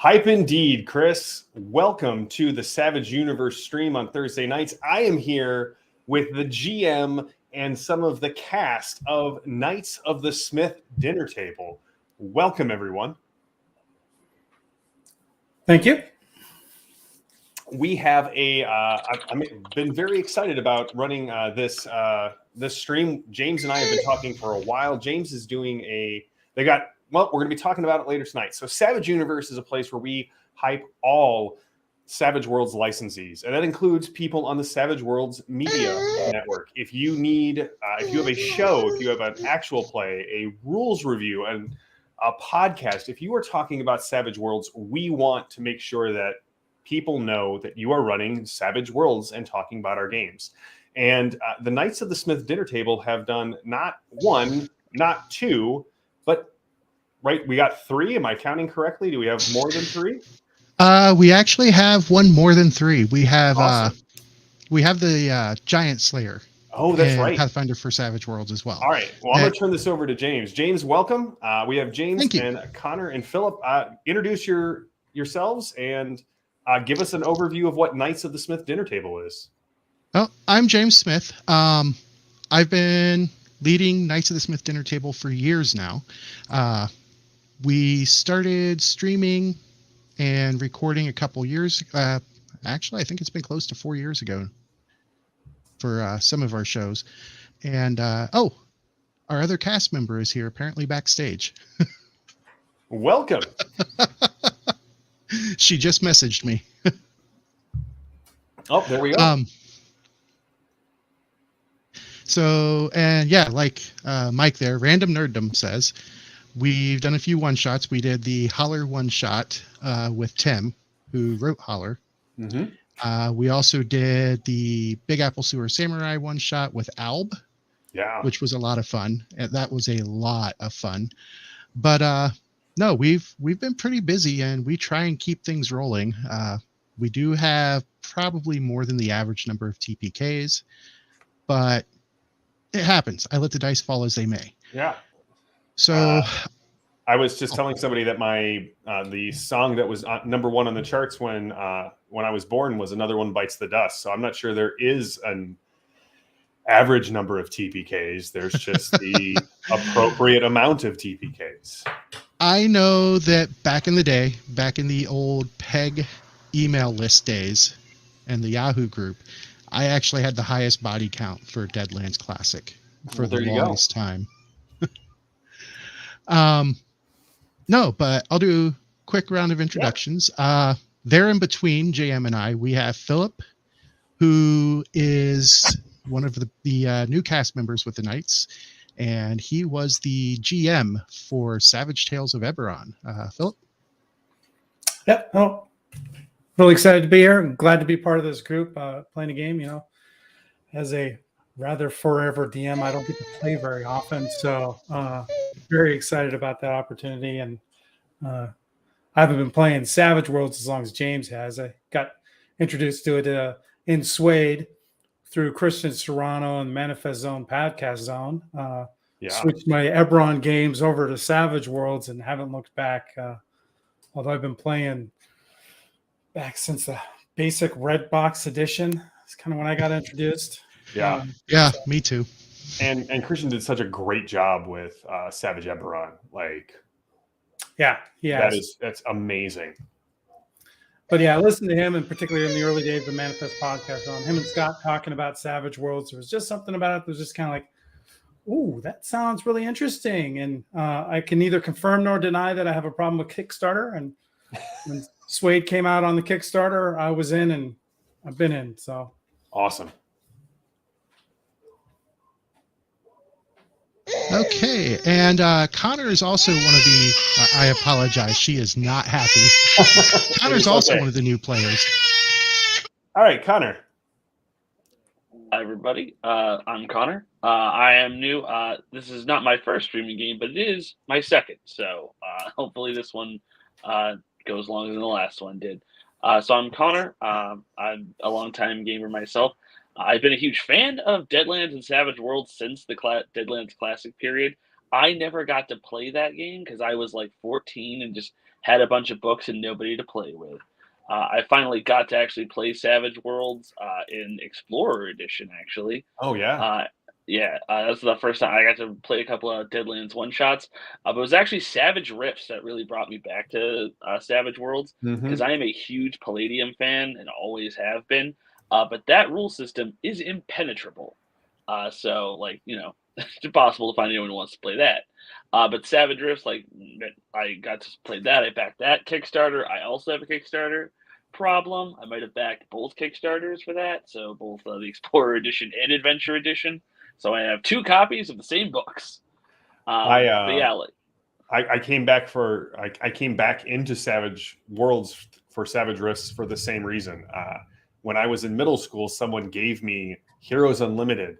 Hype indeed, Chris. Welcome to the Savage Universe stream on Thursday nights. I am here with the GM and some of the cast of Knights of the Smith Dinner Table. Welcome, everyone. Thank you. We have I've been very excited about running this stream. James and I have been talking for a while. James is doing we're going to be talking about it later tonight. So Savage Universe is a place where we hype all Savage Worlds licensees, and that includes people on the Savage Worlds media network. If you need, if you have a show, if you have an actual play, a rules review, and a podcast, if you are talking about Savage Worlds, we want to make sure that people know that you are running Savage Worlds and talking about our games. And the Knights of the Smith Dinner Table have done not one, not two, but right, we got three. Am I counting correctly? Do we have more than three? We actually have one more than three. We have awesome. We have the Giant Slayer. Oh, that's right. Pathfinder for Savage Worlds as well. All right. Well, I'm going to turn this over to James. James, welcome. We have James and Connor and Philip. Introduce yourselves and give us an overview of what Knights of the Smith Dinner Table is. Well, I'm James Smith. I've been leading Knights of the Smith Dinner Table for years now. We started streaming and recording a couple years. Actually, I think it's been close to 4 years ago for some of our shows. And our other cast member is here, apparently backstage. Welcome. She just messaged me. Oh, there we go. Like Mike there, Random Nerddom says, we've done a few one-shots. We did the Holler one-shot with Tim, who wrote Holler. Mm-hmm. We also did the Big Apple Sewer Samurai one-shot with Alb, which was a lot of fun. That was a lot of fun. But no, we've been pretty busy, and we try and keep things rolling. We do have probably more than the average number of TPKs, but it happens. I let the dice fall as they may. Yeah. So I was just telling somebody that my the song that was number one on the charts when I was born was Another One Bites the Dust. So I'm not sure there is an average number of TPKs. There's just the appropriate amount of TPKs. I know that back in the day, back in the old PEG email list days and the Yahoo group, I actually had the highest body count for Deadlands Classic for the longest time. No, but I'll do a quick round of introductions. There in between JM and I, we have Philip, who is one of the new cast members with the Knights, and he was the GM for Savage Tales of Eberron. Philip? Yeah, really excited to be here. I'm glad to be part of this group, playing a game. As a rather forever DM, I don't get to play very often, so very excited about that opportunity. And I haven't been playing Savage Worlds as long as James has. I got introduced to it in Suede through Christian Serrano and Manifest Zone Podcast Zone. Switched my Eberron games over to Savage Worlds and haven't looked back. Although I've been playing back since the basic Red Box edition. It's kind of when I got introduced. Yeah, me too. And Christian did such a great job with Savage Eberron. That's amazing. But yeah, I listened to him, and particularly in the early days of the Manifest podcast, on him and Scott talking about Savage Worlds. There was just something about it that was just kind of like, ooh, that sounds really interesting. And I can neither confirm nor deny that I have a problem with Kickstarter. And when Suede came out on the Kickstarter, I was in, and I've been in. So awesome. Okay, and Connor is also one of the. I apologize, she is not happy. Connor's also one of the new players. All right, Connor. Hi, everybody. I'm Connor. I am new. This is not my first streaming game, but it is my second. So hopefully this one goes longer than the last one did. So I'm Connor. I'm a longtime gamer myself. I've been a huge fan of Deadlands and Savage Worlds since the Deadlands Classic period. I never got to play that game because I was like 14 and just had a bunch of books and nobody to play with. I finally got to actually play Savage Worlds in Explorer Edition, actually. Oh yeah. Yeah, that's the first time I got to play a couple of Deadlands one shots. But it was actually Savage Rifts that really brought me back to Savage Worlds Mhm. because I am a huge Palladium fan and always have been. But that rule system is impenetrable. So, like, it's impossible to find anyone who wants to play that. But Savage Rifts, like, I got to play that. I backed that Kickstarter. I also have a Kickstarter problem. I might have backed both Kickstarters for that. So, both the Explorer Edition and Adventure Edition. So, I have 2 copies of the same books. But yeah, like, I came back for I came back into Savage Worlds for Savage Rifts for the same reason. When I was in middle school, someone gave me Heroes Unlimited,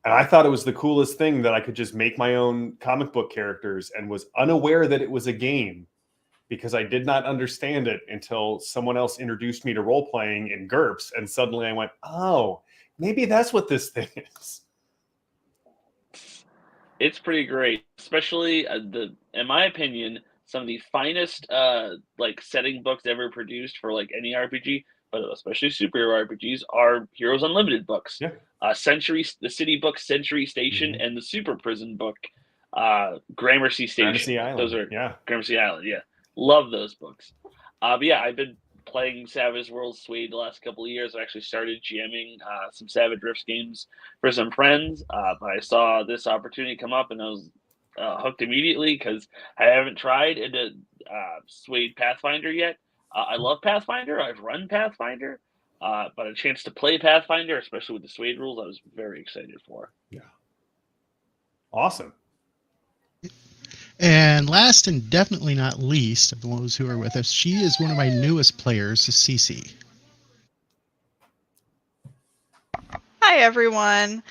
and I thought it was the coolest thing that I could just make my own comic book characters, and was unaware that it was a game because I did not understand it until someone else introduced me to role playing in GURPS, and suddenly I went, "Oh, maybe that's what this thing is." it's pretty great, especially in my opinion, some of the finest like setting books ever produced for like any RPG, but especially superhero RPGs, are Heroes Unlimited books. Yeah. The City book Century Station and the Super Prison book Gramercy Station. Gramercy Island. Those are Yeah. Gramercy Island. Yeah, love those books. But yeah, I've been playing Savage Worlds Suede the last couple of years. I actually started GMing some Savage Rifts games for some friends, but I saw this opportunity come up and I was hooked immediately because I haven't tried into Suede Pathfinder yet. I love Pathfinder. I've run Pathfinder, but a chance to play Pathfinder, especially with the Suede rules, I was very excited for. Yeah. Awesome. And last and definitely not least of those who are with us, she is one of my newest players, Cece. Hi, everyone.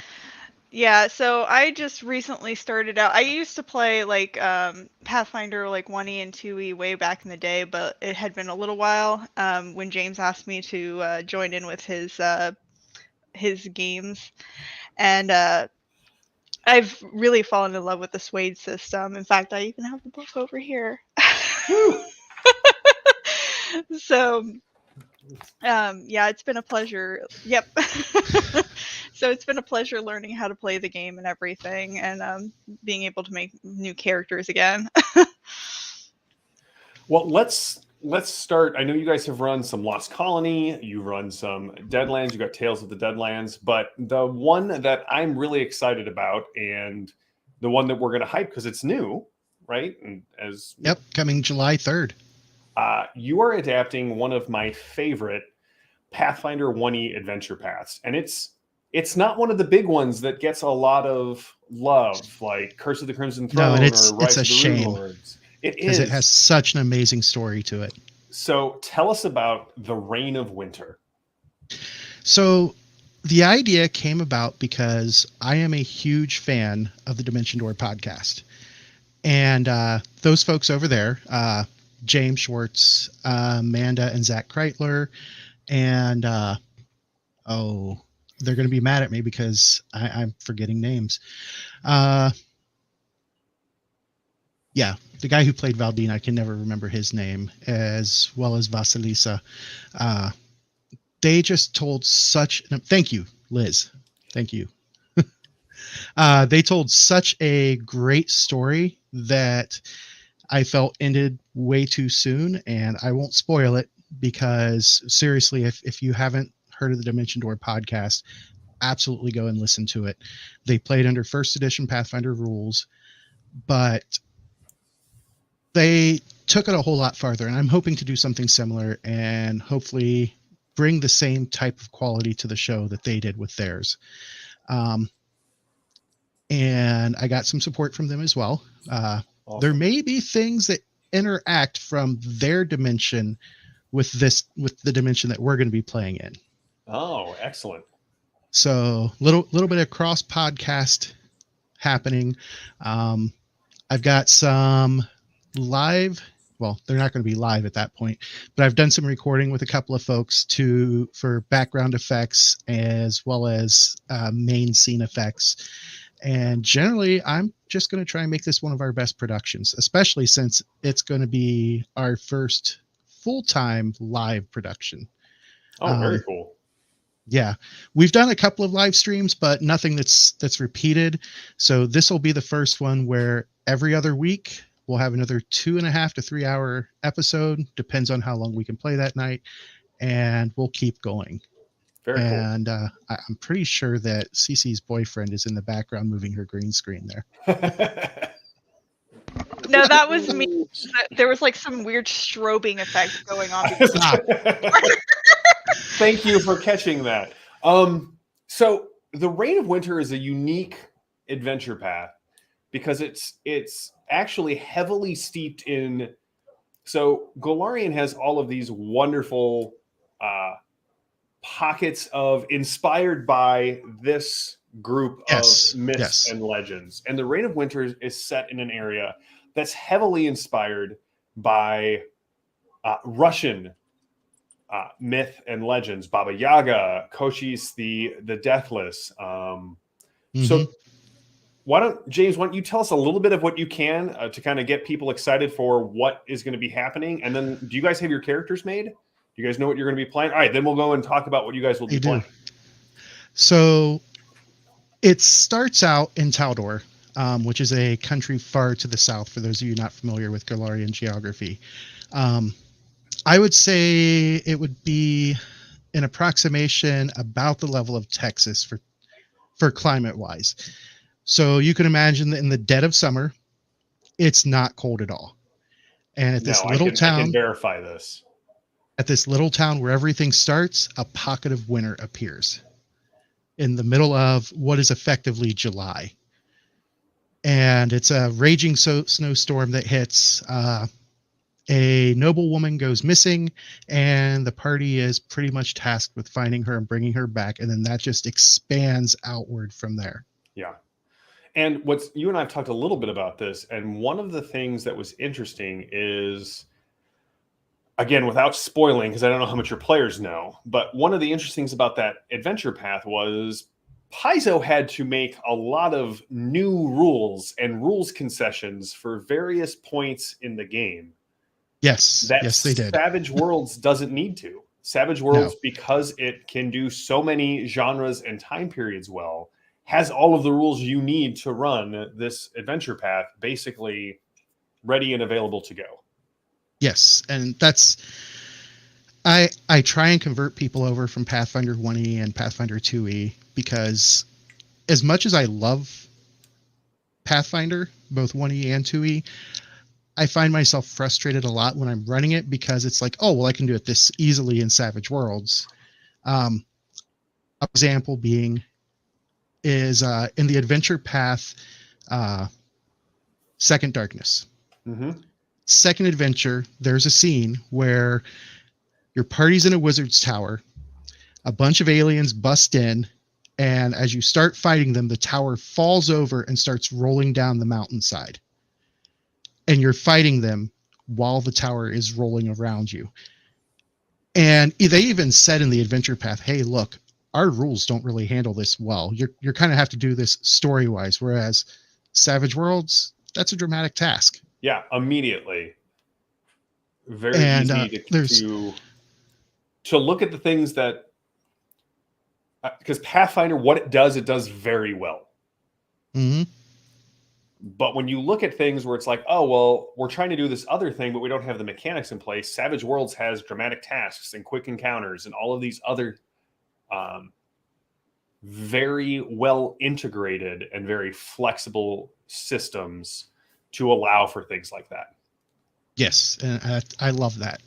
Yeah, so I just recently started out. I used to play like Pathfinder like 1E and 2E way back in the day, but it had been a little while when James asked me to join in with his games. And I've really fallen in love with the Suede system. In fact, I even have the book over here. So, yeah, it's been a pleasure. Yep. So it's been a pleasure learning how to play the game and everything, and being able to make new characters again. Well, let's start. I know you guys have run some Lost Colony, you run some Deadlands, you got Tales of the Deadlands, but the one that I'm really excited about, and the one that we're going to hype because it's new, right? And Yep, coming July 3rd. You are adapting one of my favorite Pathfinder 1E adventure paths, and it's not one of the big ones that gets a lot of love, like Curse of the Crimson Throne No, and it's or Rise a of the shame. Rune Lords. It Because is. it has such an amazing story to it. So tell us about the Reign of Winter. So the idea came about because I am a huge fan of the Dimension Door podcast. And those folks over there, James Schwartz, Amanda and Zach Kreitler, and they're going to be mad at me because I'm forgetting names. Yeah, the guy who played Valdine, I can never remember his name, as well as Vasilisa. They just told thank you, Liz. Thank you. They told such a great story that I felt ended way too soon, and I won't spoil it because seriously, if you haven't heard of the Dimension Door podcast, absolutely go and listen to it. They played under first edition Pathfinder rules, but they took it a whole lot farther, and I'm hoping to do something similar and hopefully bring the same type of quality to the show that they did with theirs. And I got some support from them as well. Awesome. There may be things that interact from their dimension with the dimension that we're going to be playing in. Oh, excellent. So little bit of cross podcast happening. I've got some live, well, they're not going to be live at that point, but I've done some recording with a couple of folks for background effects as well as main scene effects. And generally, I'm just going to try and make this one of our best productions, especially since it's going to be our first full-time live production. Oh, very cool. Yeah, we've done a couple of live streams, but nothing that's repeated. So this will be the first one where every other week we'll have another 2.5 to 3 hour episode. Depends on how long we can play that night, and we'll keep going. Very cool. And I'm pretty sure that Cece's boyfriend is in the background moving her green screen there. No, that was me. There was like some weird strobing effect going on. Thank you for catching that. So the Reign of Winter is a unique adventure path because it's actually heavily steeped in. So Golarion has all of these wonderful pockets of inspired by this group of myths and legends, and the Reign of Winter is set in an area that's heavily inspired by Russian myth and legends, Baba Yaga, Koshis the Deathless. So why don't you tell us a little bit of what you can to kind of get people excited for what is going to be happening? And then do you guys have your characters made? Do you guys know what you're going to be playing? All right, then we'll go and talk about what you guys will be playing. So it starts out in Taldor, which is a country far to the south, for those of you not familiar with Golarion geography. I would say it would be an approximation about the level of Texas for climate-wise. So you can imagine that in the dead of summer, it's not cold at all. And at this little town, I can verify this. At this little town where everything starts, a pocket of winter appears in the middle of what is effectively July. And it's a raging snowstorm that hits. A noble woman goes missing, and the party is pretty much tasked with finding her and bringing her back. And then that just expands outward from there. Yeah. And you and I have talked a little bit about this. And one of the things that was interesting is, again, without spoiling, because I don't know how much your players know, but one of the interesting things about that adventure path was Paizo had to make a lot of new rules and rules concessions for various points in the game. Yes, yes, they did. Savage Worlds doesn't need to. Savage Worlds, because it can do so many genres and time periods well, has all of the rules you need to run this adventure path basically ready and available to go. Yes, and that's I try and convert people over from Pathfinder 1E and Pathfinder 2E because as much as I love Pathfinder, both 1E and 2E, I find myself frustrated a lot when I'm running it because it's like, oh, well, I can do it this easily in Savage Worlds. Example being is in the adventure path, Second Darkness. Mm-hmm. Second adventure, there's a scene where your party's in a wizard's tower, a bunch of aliens bust in, and as you start fighting them, the tower falls over and starts rolling down the mountainside. And you're fighting them while the tower is rolling around you. And they even said in the adventure path, hey, look, our rules don't really handle this well. You're kind of have to do this story-wise, whereas Savage Worlds, that's a dramatic task. Yeah, immediately. Very easy to look at the things that, because Pathfinder, what it does very well. Mm-hmm. But when you look at things where it's like, oh, well, we're trying to do this other thing, but we don't have the mechanics in place. Savage Worlds has dramatic tasks and quick encounters and all of these other very well integrated and very flexible systems to allow for things like that. Yes, and I love that.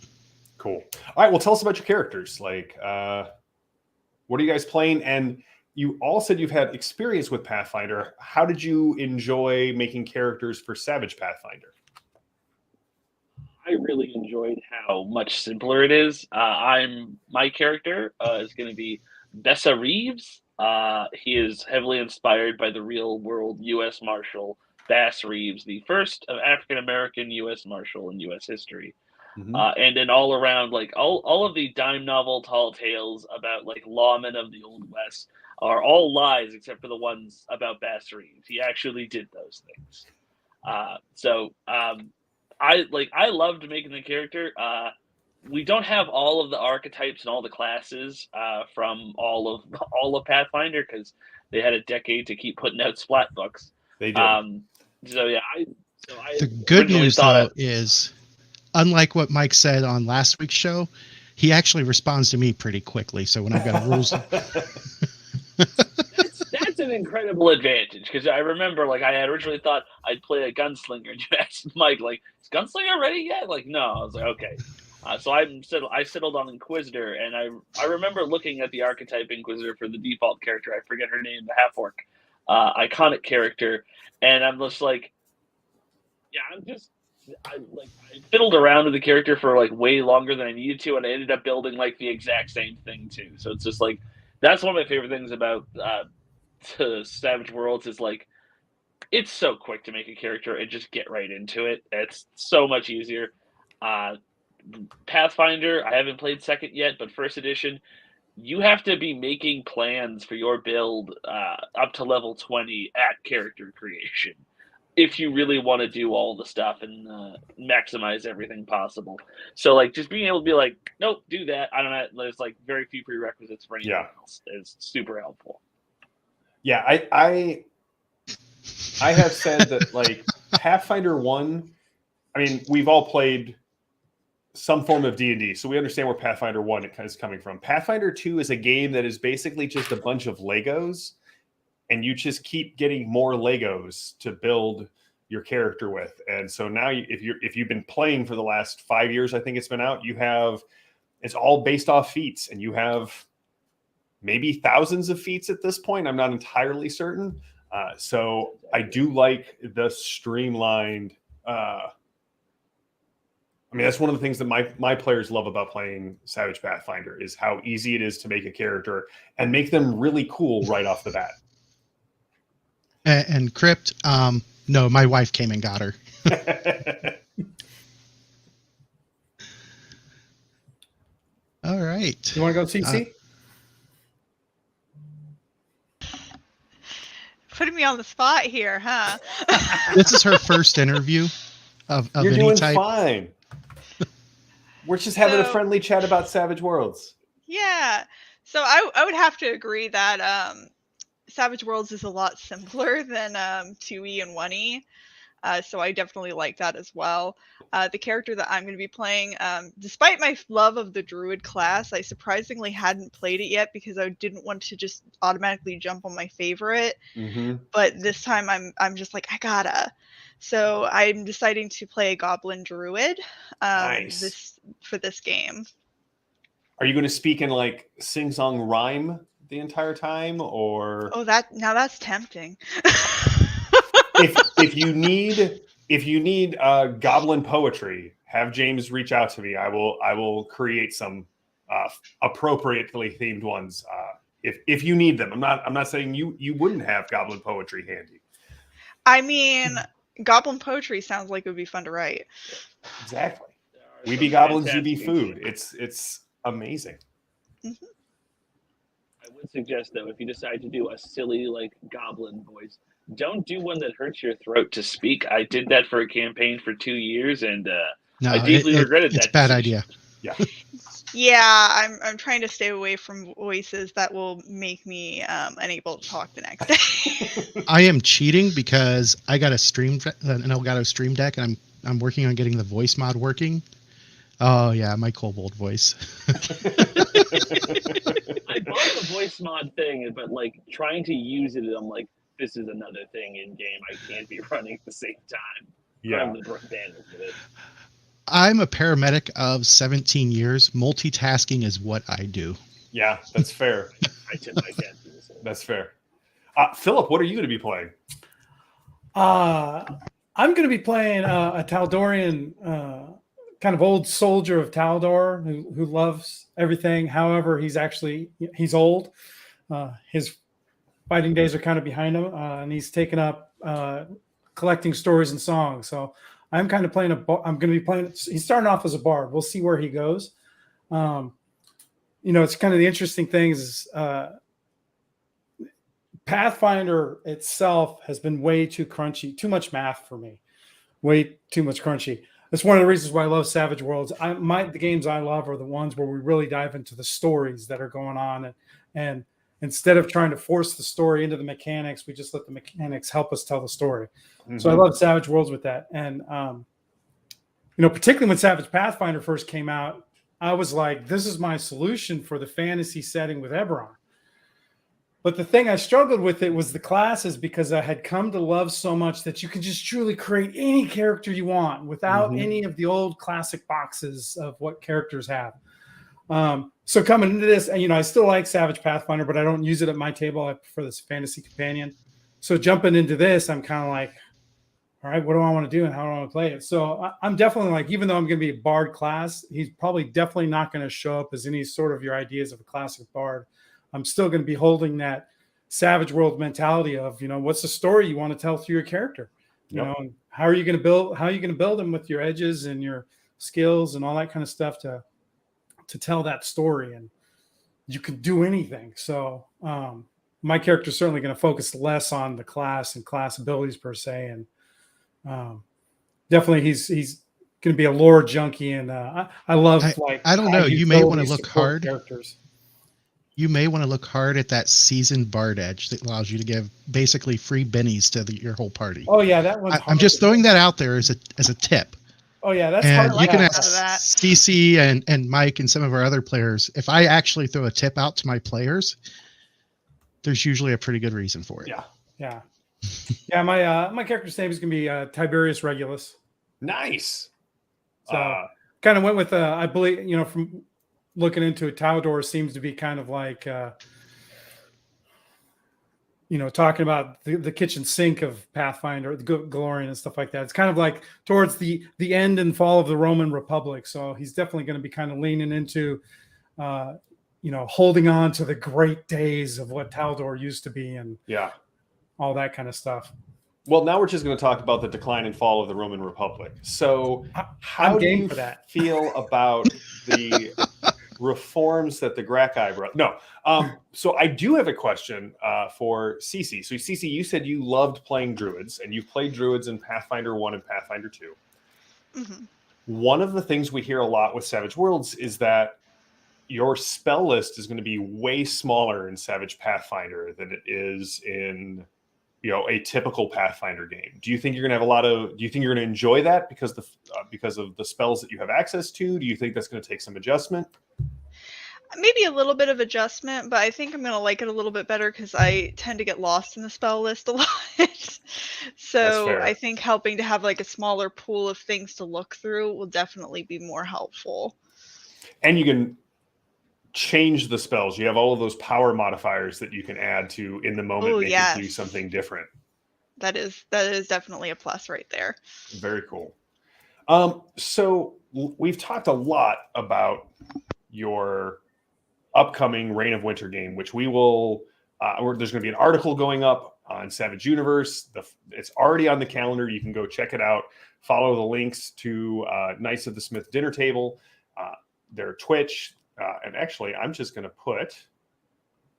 Cool. All right, well, tell us about your characters. Like, what are you guys playing? And you all said you've had experience with Pathfinder. How did you enjoy making characters for Savage Pathfinder? I really enjoyed how much simpler it is. My character is going to be Bessa Reeves. He is heavily inspired by the real world U.S. Marshal Bass Reeves, the first of African-American U.S. Marshal in U.S. history. Mm-hmm. And then all around, like all of the dime novel tall tales about like lawmen of the Old West, are all lies except for the ones about Bastarines. He actually did those things. I loved making the character. We don't have all of the archetypes and all the classes from all of Pathfinder because they had a decade to keep putting out splat books. They did. The good news, though, is unlike what Mike said on last week's show, he actually responds to me pretty quickly. So when I've got rules, that's an incredible advantage because I remember, like, I had originally thought I'd play a gunslinger, and you asked Mike, like, is gunslinger ready yet? Like, no. I was like, okay. So I settled on Inquisitor, and I remember looking at the archetype Inquisitor for the default character. I forget her name, the half orc, iconic character, and I'm just like, yeah, I fiddled around with the character for like way longer than I needed to, and I ended up building like the exact same thing too. So it's just like that's one of my favorite things about Savage Worlds is like it's so quick to make a character and just get right into it. It's so much easier. Pathfinder, I haven't played second yet, but first edition, you have to be making plans for your build up to level 20 at character creation if you really want to do all the stuff and maximize everything possible. So like just being able to be like, nope, do that. I don't know. There's like very few prerequisites for anything else is super helpful. Yeah, I have said that like Pathfinder 1, I mean, we've all played some form of D&D, so we understand where Pathfinder 1 is coming from. Pathfinder 2 is a game that is basically just a bunch of Legos, and you just keep getting more Legos to build your character with. And so now if you've been playing for the last 5 years, I think it's been out, it's all based off feats, and you have maybe thousands of feats at this point. I'm not entirely certain. So I do like the streamlined, I mean, that's one of the things that my players love about playing Savage Pathfinder is how easy it is to make a character and make them really cool right off the bat. And Crypt, no, my wife came and got her. All right. You want to go CC? Putting me on the spot here, huh? This is her first interview of You're any doing type. Fine. We're just having a friendly chat about Savage Worlds. Yeah. So I would have to agree that Savage Worlds is a lot simpler than 2E and 1E. So I definitely like that as well. The character that I'm going to be playing, despite my love of the Druid class, I surprisingly hadn't played it yet because I didn't want to just automatically jump on my favorite. Mm-hmm. But this time I'm just like, I gotta. So I'm deciding to play a Goblin Druid Nice. for this game. Are you going to speak in like sing-song rhyme the entire time, or? Oh, that's tempting. if you need goblin poetry, have James reach out to me. I will create some appropriately themed ones if you need them. I'm not saying you wouldn't have goblin poetry handy. I mean, goblin poetry sounds like it would be fun to write. Exactly. We be goblins, you be food. It's amazing. Mm-hmm. I would suggest though, if you decide to do a silly like goblin voice, don't do one that hurts your throat to speak. I did that for a campaign for 2 years, and I deeply regretted that. It's a bad idea. Yeah. Yeah, I'm trying to stay away from voices that will make me unable to talk the next day. I am cheating because I got an Elgato Stream Deck, and I'm working on getting the voice mod working. Oh yeah, my kobold voice. I bought the voice mod thing, but like trying to use it, I'm like, this is another thing in game I can't be running at the same time. Yeah. I'm a paramedic of 17 years. Multitasking is what I do. Yeah, that's fair. I tip my hat to this. That's fair. Philip, what are you going to be playing? I'm going to be playing a Taldorian, kind of old soldier of Taldor who loves everything. However, he's old. His fighting days are kind of behind him, and he's taken up collecting stories and songs. So I'm kind of playing I'm going to be playing. He's starting off as a bard. We'll see where he goes. It's kind of the interesting thing is Pathfinder itself has been way too crunchy, too much math for me, way too much crunchy. That's one of the reasons why I love Savage Worlds. The games I love are the ones where we really dive into the stories that are going on, and instead of trying to force the story into the mechanics, we just let the mechanics help us tell the story. Mm-hmm. So I love Savage Worlds with that. And particularly when Savage Pathfinder first came out, I was like, this is my solution for the fantasy setting with Eberron. But the thing I struggled with it was the classes, because I had come to love so much that you can just truly create any character you want without any of the old classic boxes of what characters have. So coming into this, and I still like Savage Pathfinder, but I don't use it at my table. I prefer this fantasy companion. So jumping into this, I'm kind of like, all right, what do I want to do and how do I want to play it? So I'm definitely like, even though I'm going to be a bard class, he's probably definitely not going to show up as any sort of your ideas of a classic bard. I'm still going to be holding that Savage World mentality of, what's the story you want to tell through your character? And how are you going to build them with your edges and your skills and all that kind of stuff to tell that story. And you can do anything. So my character is certainly going to focus less on the class and class abilities per se. And definitely he's going to be a lore junkie. And I love, I don't know. You may want to look hard. Characters. You may want to look hard at that seasoned bard edge that allows you to give basically free bennies to your whole party. Oh yeah, that one's I'm just throwing that out there as a tip. Oh yeah, that's and hard. You can ask CC and Mike and some of our other players. If I actually throw a tip out to my players, there's usually a pretty good reason for it. Yeah. My character's name is gonna be Tiberius Regulus. Nice. So kind of went with I believe from looking into it, Taldor seems to be kind of like talking about the kitchen sink of Pathfinder, the Galorian and stuff like that. It's kind of like towards the end and fall of the Roman Republic. So he's definitely going to be kind of leaning into holding on to the great days of what Taldor used to be and all that kind of stuff. Well, now we're just going to talk about the decline and fall of the Roman Republic. So how do you feel about the reforms that the Gracchi brought? No. So I do have a question for Cece. So Cece, you said you loved playing druids, and you've played druids in Pathfinder 1 and Pathfinder 2. Mm-hmm. One of the things we hear a lot with Savage Worlds is that your spell list is going to be way smaller in Savage Pathfinder than it is in a typical Pathfinder game. Do you think you're going to do you think you're going to enjoy that because of the spells that you have access to? Do you think that's going to take some adjustment? Maybe a little bit of adjustment, but I think I'm going to like it a little bit better because I tend to get lost in the spell list a lot. So I think helping to have like a smaller pool of things to look through will definitely be more helpful. And you can change the spells. You have all of those power modifiers that you can add to in the moment, make it do something different. That is definitely a plus right there. Very cool. So we've talked a lot about your upcoming Reign of Winter game, which we will there's going to be an article going up on Savage Universe. It's already on the calendar. You can go check it out. Follow the links to Knights of the Smith Dinner Table, their Twitch, and actually I'm just going to put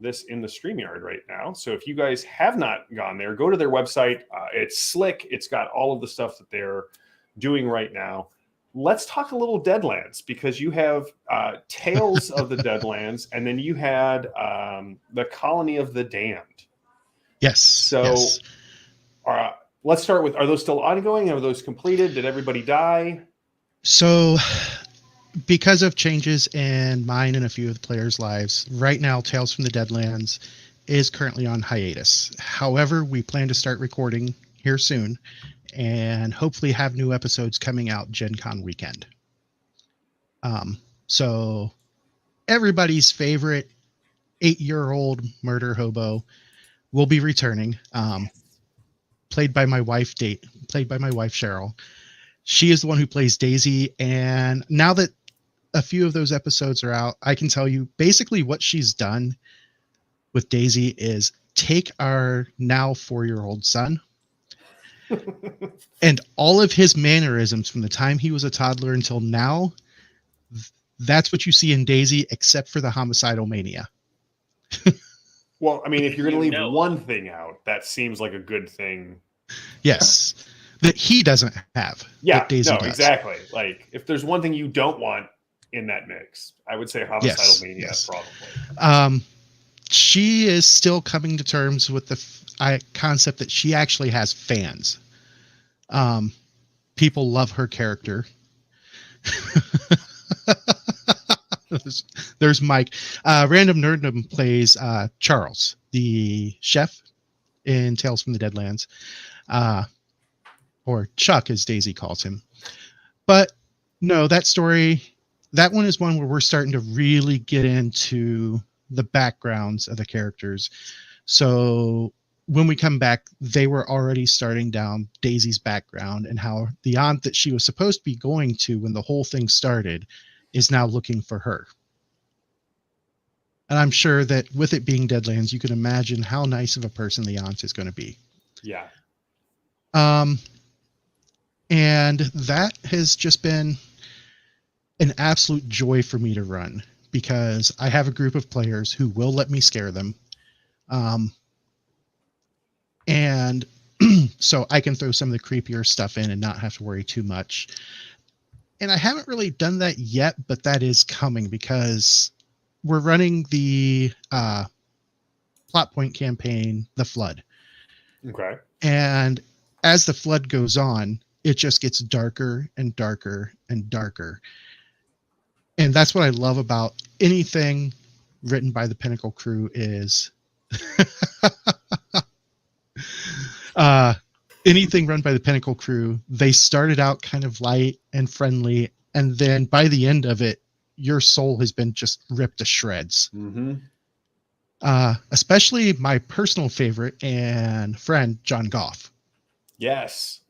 this in the StreamYard right now. So if you guys have not gone there, go to their website. It's slick. It's got all of the stuff that they're doing right now. Let's talk a little Deadlands, because you have Tales of the Deadlands, and then you had the Colony of the Damned. Yes. So let's start with, are those still ongoing? Are those completed? Did everybody die? So because of changes in mine and a few of the players' lives, right now Tales from the Deadlands is currently on hiatus. However, we plan to start recording here soon and hopefully have new episodes coming out Gen Con weekend. So everybody's favorite 8-year-old murder hobo will be returning. Played by my wife Cheryl. She is the one who plays Daisy, and now that a few of those episodes are out, I can tell you basically what she's done with Daisy is take our now 4-year-old son and all of his mannerisms from the time he was a toddler until now, that's what you see in Daisy, except for the homicidal mania. Well, I mean, if you're going to You leave know. one thing out, that seems like a good thing. Yes, that he doesn't have. Yeah, that Daisy no, does. exactly. Like, if there's one thing you don't want in that mix, I would say Homicidal Yes, Mania, yes. probably. She is still coming to terms with the concept that she actually has fans. People love her character. There's Mike. Random Nerdum plays Charles, the chef in Tales from the Deadlands, or Chuck, as Daisy calls him. But no, that one is one where we're starting to really get into the backgrounds of the characters. So when we come back, they were already starting down Daisy's background and how the aunt that she was supposed to be going to when the whole thing started is now looking for her. And I'm sure that with it being Deadlands, you can imagine how nice of a person the aunt is going to be. Yeah. And that has just been an absolute joy for me to run because I have a group of players who will let me scare them. And so I can throw some of the creepier stuff in and not have to worry too much. And I haven't really done that yet, but that is coming because we're running the plot point campaign, The Flood. Okay. And as the flood goes on, it just gets darker and darker and darker. And that's what I love about anything written by the Pinnacle crew is anything run by the Pinnacle crew, they started out kind of light and friendly, and then by the end of it, your soul has been just ripped to shreds. Mm-hmm. Especially my personal favorite and friend, John Goff. Yes.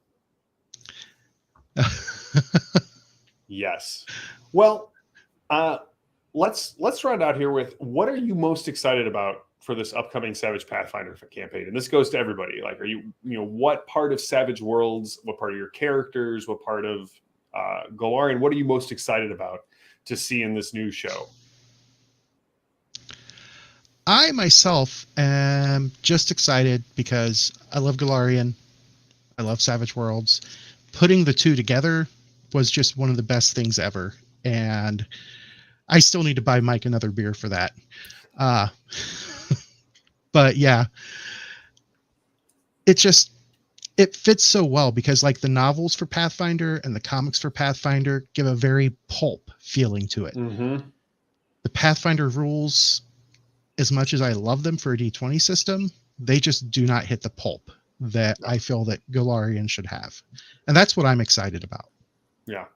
Yes. Well, let's round out here with what are you most excited about for this upcoming Savage Pathfinder campaign? And this goes to everybody. Like, are you what part of Savage Worlds, what part of your characters, what part of Golarion, what are you most excited about to see in this new show? I myself am just excited because I love Golarion. I love Savage Worlds. Putting the two together was just one of the best things ever. And I still need to buy Mike another beer for that. But yeah, it fits so well because like the novels for Pathfinder and the comics for Pathfinder give a very pulp feeling to it. Mm-hmm. The Pathfinder rules, as much as I love them for a D20 system, they just do not hit the pulp that I feel that Golarion should have. And that's what I'm excited about. Yeah.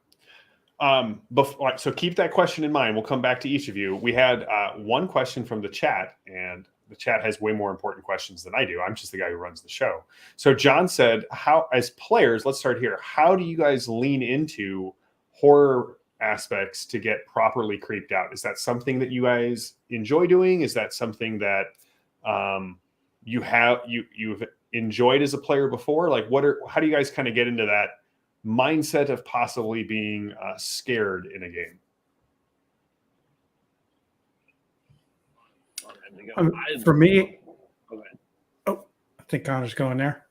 So keep that question in mind. We'll come back to each of you. We had one question from the chat, and the chat has way more important questions than I do. I'm just the guy who runs the show. So John said, how, as players, let's start here. How do you guys lean into horror aspects to get properly creeped out? Is that something that you guys enjoy doing? Is that something that you've enjoyed as a player before? Like, how do you guys kind of get into that mindset of possibly being scared in a game? For me, Okay. I think Connor's going there.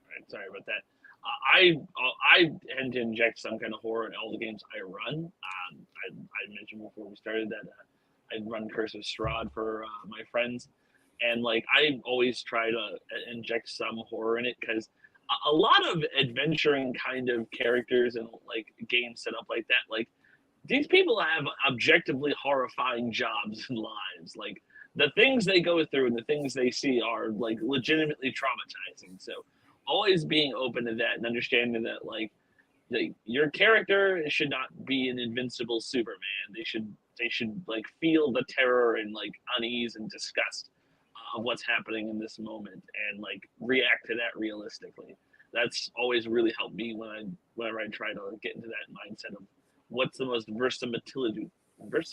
Right, sorry about that. I tend to inject some kind of horror in all the games I run. I mentioned before we started that I run Curse of Strahd for my friends, and like I always try to inject some horror in it because a lot of adventuring kind of characters and like games set up like that, like these people have objectively horrifying jobs and lives. Like the things they go through and the things they see are like legitimately traumatizing. So always being open to that and understanding that like your character should not be an invincible Superman. They should like feel the terror and like unease and disgust of what's happening in this moment and like react to that realistically. That's always really helped me whenever I try to get into that mindset of what's the most verisimilitude. What's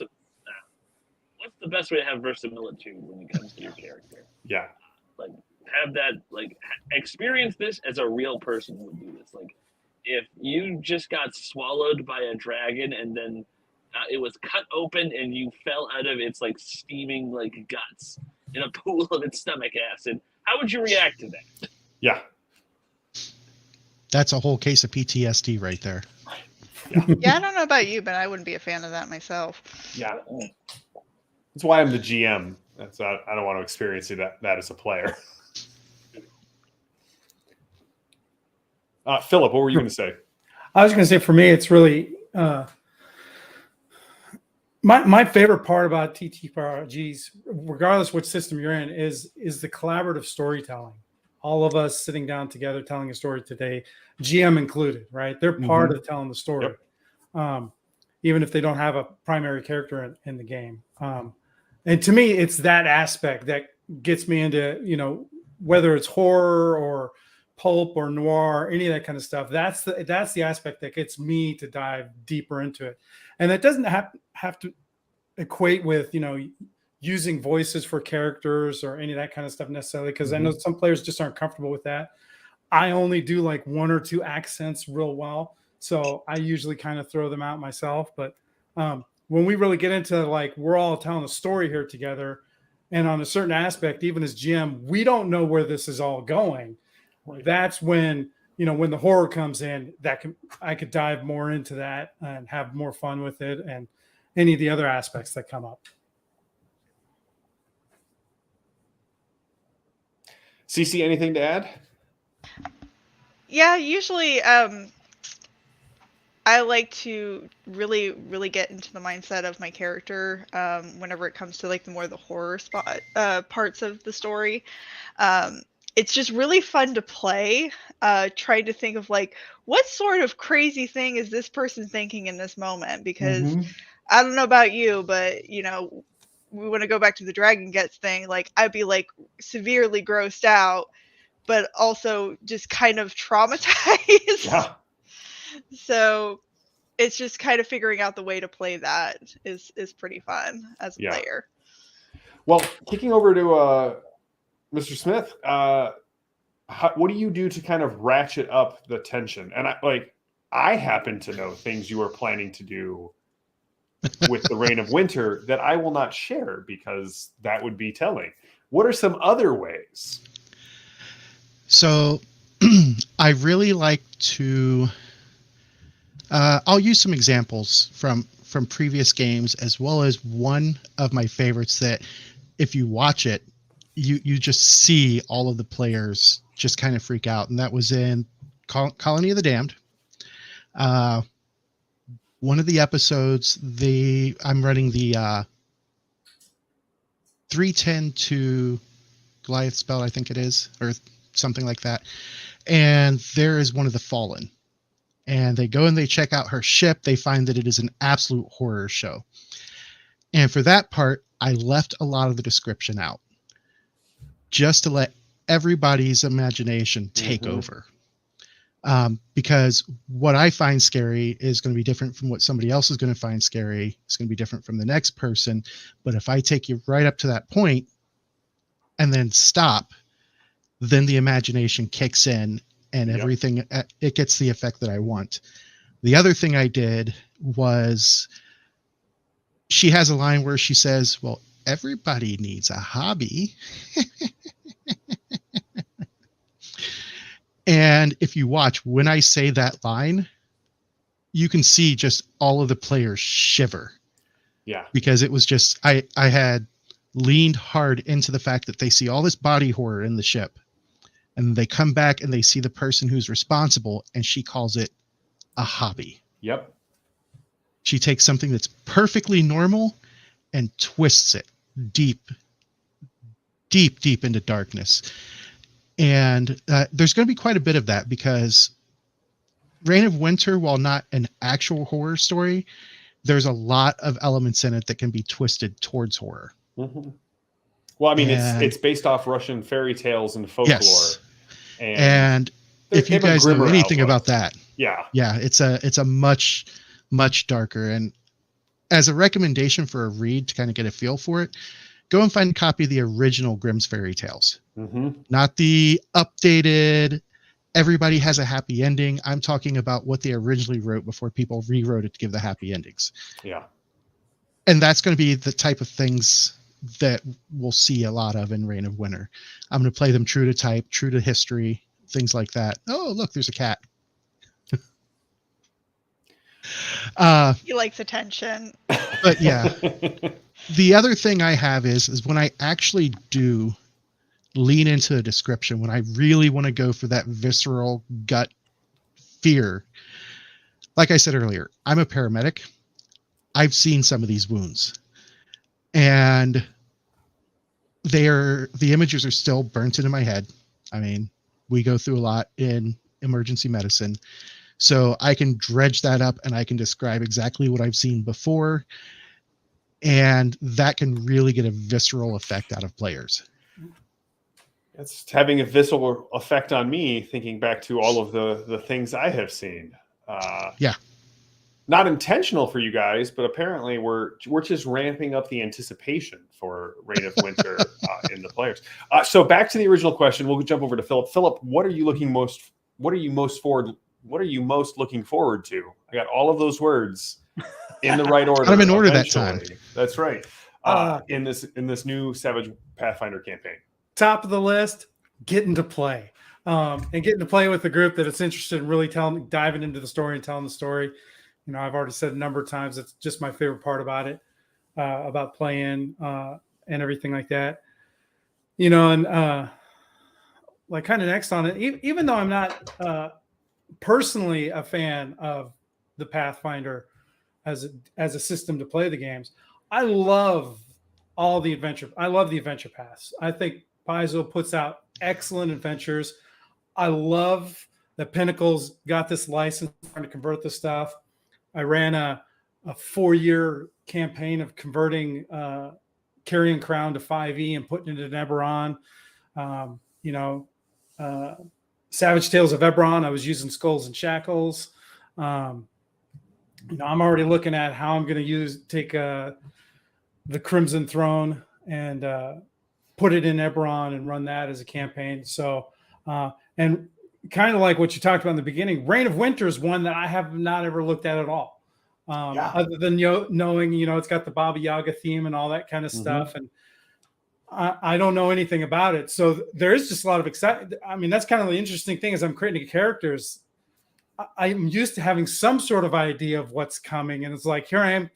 the best way to have verisimilitude when it comes to your character? Yeah. Like have that like experience this as a real person would do this. Like if you just got swallowed by a dragon and then it was cut open and you fell out of its like steaming like guts in a pool of its stomach acid. How would you react to that? Yeah. That's a whole case of PTSD right there. Yeah, I don't know about you, but I wouldn't be a fan of that myself. Yeah. That's why I'm the GM. That's I don't want to experience that as a player. Philip, what were you going to say? I was going to say, for me, it's really my favorite part about TTRPGs, regardless which system you're in, is the collaborative storytelling. All of us sitting down together telling a story today, GM included, right? They're part of telling the story, even if they don't have a primary character in the game. And to me, it's that aspect that gets me into, whether it's horror or pulp or noir, any of that kind of stuff. That's the aspect that gets me to dive deeper into it. And that doesn't have to equate with, using voices for characters or any of that kind of stuff necessarily, because I know some players just aren't comfortable with that. I only do like one or two accents real well, so I usually kind of throw them out myself. But when we really get into like, we're all telling a story here together, and on a certain aspect, even as GM, we don't know where this is all going. That's when, when the horror comes in, I could dive more into that and have more fun with it, and any of the other aspects that come up. CC, anything to add? Yeah, usually I like to really, really get into the mindset of my character whenever it comes to like the horror parts of the story. It's just really fun to play, trying to think of like, what sort of crazy thing is this person thinking in this moment? Because I don't know about you, but we want to go back to the Dragon Gets thing. Like, I'd be like severely grossed out, but also just kind of traumatized. Yeah. So it's just kind of figuring out the way to play that is pretty fun as a player. Well, kicking over to Mr. Smith, what do you do to kind of ratchet up the tension? And I happen to know things you are planning to do with the Reign of Winter that I will not share because that would be telling. What are some other ways? So I really like to I'll use some examples from previous games, as well as one of my favorites that if you watch it, you just see all of the players just kind of freak out. And that was in Colony of the Damned. One of the episodes, I'm running the 310 to Goliath spell, I think it is, or something like that. And there is one of the Fallen. And they go and they check out her ship. They find that it is an absolute horror show. And for that part, I left a lot of the description out, just to let everybody's imagination take over. Because what I find scary is going to be different from what somebody else is going to find scary. It's going to be different from the next person. But if I take you right up to that point and then stop, then the imagination kicks in and everything, it gets the effect that I want. The other thing I did was, she has a line where she says, well, everybody needs a hobby. And if you watch, when I say that line, you can see just all of the players shiver. Yeah. Because it was just, I had leaned hard into the fact that they see all this body horror in the ship. And they come back and they see the person who's responsible, and she calls it a hobby. Yep. She takes something that's perfectly normal and twists it deep into darkness. And there's going to be quite a bit of that, because Reign of Winter, while not an actual horror story, there's a lot of elements in it that can be twisted towards horror. Well, I mean, it's based off Russian fairy tales and folklore. Yes. And if you guys know anything about that, it's a much, much darker. And as a recommendation for a read to kind of get a feel for it, go and find a copy of the original Grimm's Fairy Tales. Not the updated, everybody has a happy ending. I'm talking about what they originally wrote before people rewrote it to give the happy endings. Yeah. And that's going to be the type of things that we'll see a lot of in Reign of Winter. I'm going to play them true to type, true to history, things like that. Oh, look, there's a cat. He likes attention. But yeah, the other thing I have is when I actually do lean into a description, when I really want to go for that visceral gut fear, like I said earlier, I'm a paramedic. I've seen some of these wounds, and the images are still burnt into my head. I mean, we go through a lot in emergency medicine, so I can dredge that up and I can describe exactly what I've seen before, and that can really get a visceral effect out of players. It's having a visceral effect on me, thinking back to all of the things I have seen. Yeah. Not intentional for you guys, but apparently we're just ramping up the anticipation for Reign of Winter in the players. So back to the original question, we'll jump over to Philip. Philip, what are you most looking forward to? I got all of those words in the right order. Got them in order that time. That's right. In this new Savage Pathfinder campaign. Top of the list, getting to play. And getting to play with a group that is interested in really diving into the story and telling the story. You know, I've already said a number of times, it's just my favorite part about it, about playing and everything like that. You know, and like kind of next on it, even though I'm not personally a fan of the Pathfinder as a system to play the games, I love all the adventure. I love the adventure paths. I think Paizo puts out excellent adventures. I love that Pinnacle's got this license trying to convert the stuff. I ran a 4-year campaign of converting Carrion Crown to 5e and putting it in Eberron. Savage Tales of Eberron, I was using Skulls and Shackles. I'm already looking at how I'm going to take the Crimson Throne and put it in Eberron and run that as a campaign. So, and kind of like what you talked about in the beginning, Reign of Winter is one that I have not ever looked at all. Other than knowing, it's got the Baba Yaga theme and all that kind of stuff. And I don't know anything about it. So there is just a lot of excitement. I mean, that's kind of the interesting thing as I'm creating characters. I'm used to having some sort of idea of what's coming. And it's like, here I am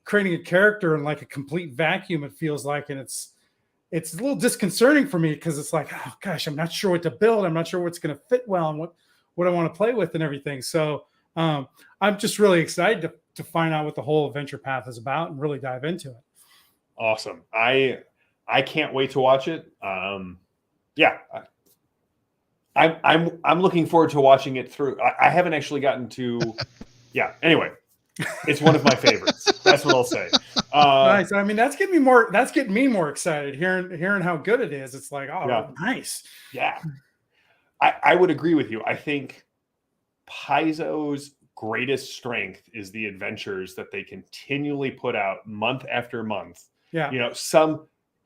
creating a character in like a complete vacuum, it feels like. And it's a little disconcerting for me because it's like, oh gosh, I'm not sure what to build. I'm not sure what's going to fit well and what I want to play with and everything. So I'm just really excited to find out what the whole adventure path is about and really dive into it. Awesome. I can't wait to watch it. I'm looking forward to watching it through. I haven't actually gotten to. Yeah. Anyway, it's one of my favorites. That's what I'll say. Nice. I mean, that's getting me more excited hearing how good it is. It's like, oh, yeah. Nice. Yeah. I would agree with you. I think Paizo's greatest strength is the adventures that they continually put out month after month. Yeah.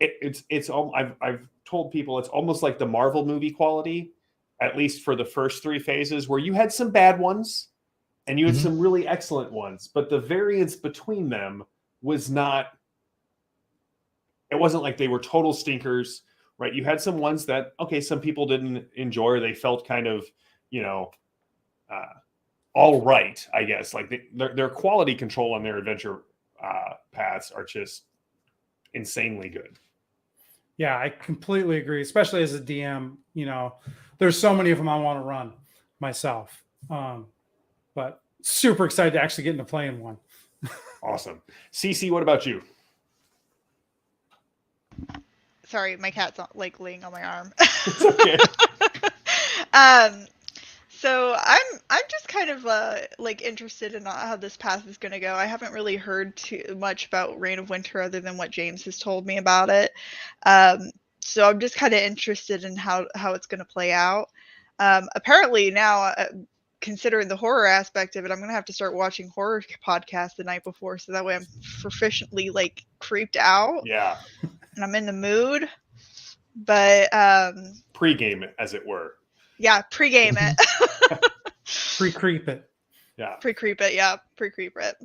I've told people it's almost like the Marvel movie quality, at least for the first 3 phases, where you had some bad ones and you had some really excellent ones, but the variance between them was not, it wasn't like they were total stinkers, right? You had some ones that, okay, some people didn't enjoy, or they felt kind of, all right, I guess. Like their quality control on their adventure paths are just insanely good. Yeah, I completely agree, especially as a DM. There's so many of them I want to run myself. But super excited to actually get into playing one. Awesome. CC, what about you? Sorry, my cat's like laying on my arm. It's okay. So I'm just kind of like interested in how this path is going to go. I haven't really heard too much about Reign of Winter other than what James has told me about it. So I'm just kind of interested in how it's going to play out. Apparently now, considering the horror aspect of it, I'm going to have to start watching horror podcasts the night before, so that way I'm proficiently like creeped out. Yeah. And I'm in the mood. But pre-game it, as it were. Yeah, pre-game it. Pre-creep it. Yeah. Pre-creep it, yeah. Pre-creep it.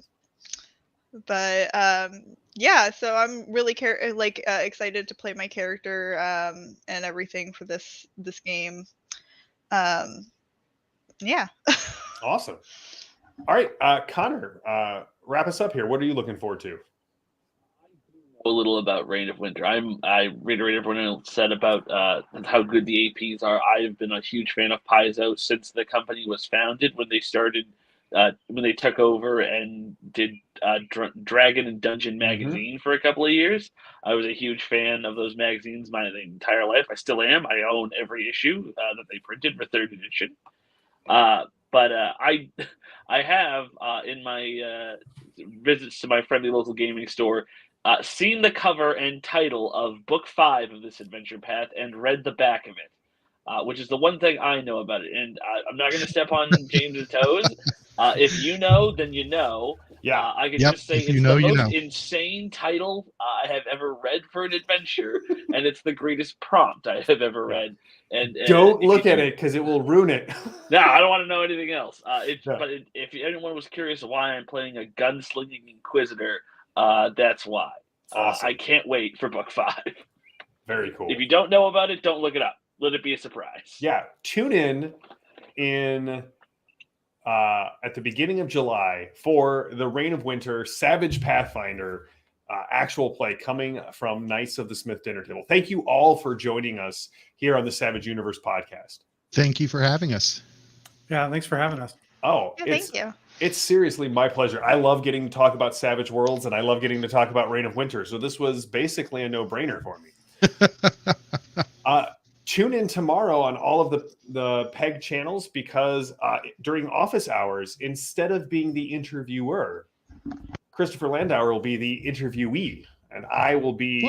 But yeah, so I'm really excited to play my character and everything for this game. Yeah. Awesome. All right, Connor, wrap us up here. What are you looking forward to? A little about Reign of Winter. I reiterate everyone else said about how good the APs are. I've been a huge fan of Paizo since the company was founded. When they started, when they took over and did Dragon and Dungeon magazine for a couple of years, I was a huge fan of those magazines my entire life. I still am. I own every issue that they printed for third edition. But I have in my visits to my friendly local gaming store seen the cover and title of Book 5 of this adventure path and read the back of it, which is the one thing I know about it. And I'm not going to step on James's toes. If you know, then you know. Yeah. I can Yep, just say if it's you know, the you most know. insane title I have ever read for an adventure, and it's the greatest prompt I have ever read. And Don't if look you at do- it because it will ruin it. No, I don't want to know anything else. Yeah. But if anyone was curious why I'm playing a gunslinging inquisitor, that's why. Awesome. I can't wait for book 5. Very cool. If you don't know about it, don't look it up. Let it be a surprise. Yeah, tune in at the beginning of July for the Reign of Winter Savage Pathfinder actual play coming from Knights of the Smith Dinner Table. Thank you all for joining us here on the Savage Universe podcast. Thank you for having us. Yeah, thanks for having us. Oh, Yeah, thank you. It's seriously my pleasure. I love getting to talk about Savage Worlds, and I love getting to talk about Reign of Winter. So this was basically a no-brainer for me. Tune in tomorrow on all of the PEG channels because during office hours, instead of being the interviewer, Christopher Landauer will be the interviewee, and I will be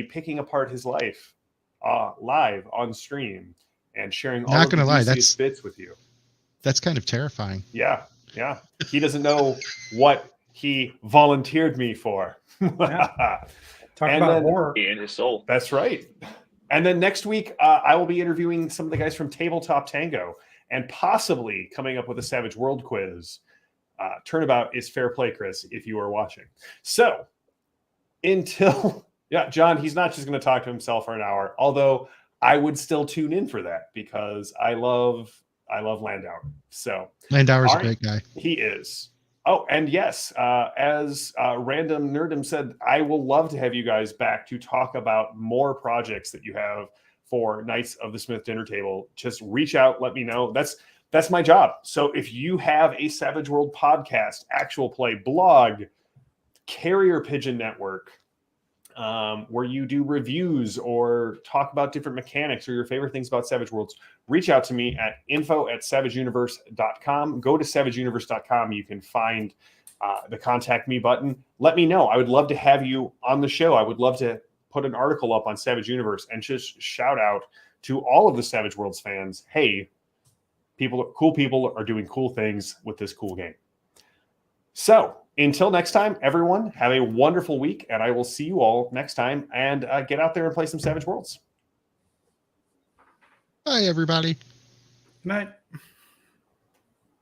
picking apart his life live on stream and sharing all Not of the gonna lie, juiciest bits with you. That's kind of terrifying. Yeah. He doesn't know what he volunteered me for. Talk And about then- horror. And his soul. That's right. And then next week, I will be interviewing some of the guys from Tabletop Tango and possibly coming up with a Savage World quiz. Turnabout is fair play, Chris, if you are watching. So until, John, he's not just going to talk to himself for an hour, although I would still tune in for that because I love Landauer. So Landauer's All a right. great guy. he is. Oh, and yes, as Random Nerdum said, I will love to have you guys back to talk about more projects that you have for Knights of the Smith Dinner Table. Just reach out, let me know. That's my job. So if you have a Savage World podcast, actual play, blog, Carrier Pigeon Network, where you do reviews or talk about different mechanics or your favorite things about Savage Worlds, reach out to me at info@savageuniverse.com. Go to savageuniverse.com. You can find the contact me button. Let me know. I would love to have you on the show. I would love to put an article up on Savage Universe and just shout out to all of the Savage Worlds fans. Hey, cool people are doing cool things with this cool game. So until next time, everyone, have a wonderful week, and I will see you all next time. And get out there and play some Savage Worlds. Bye, everybody. Good night.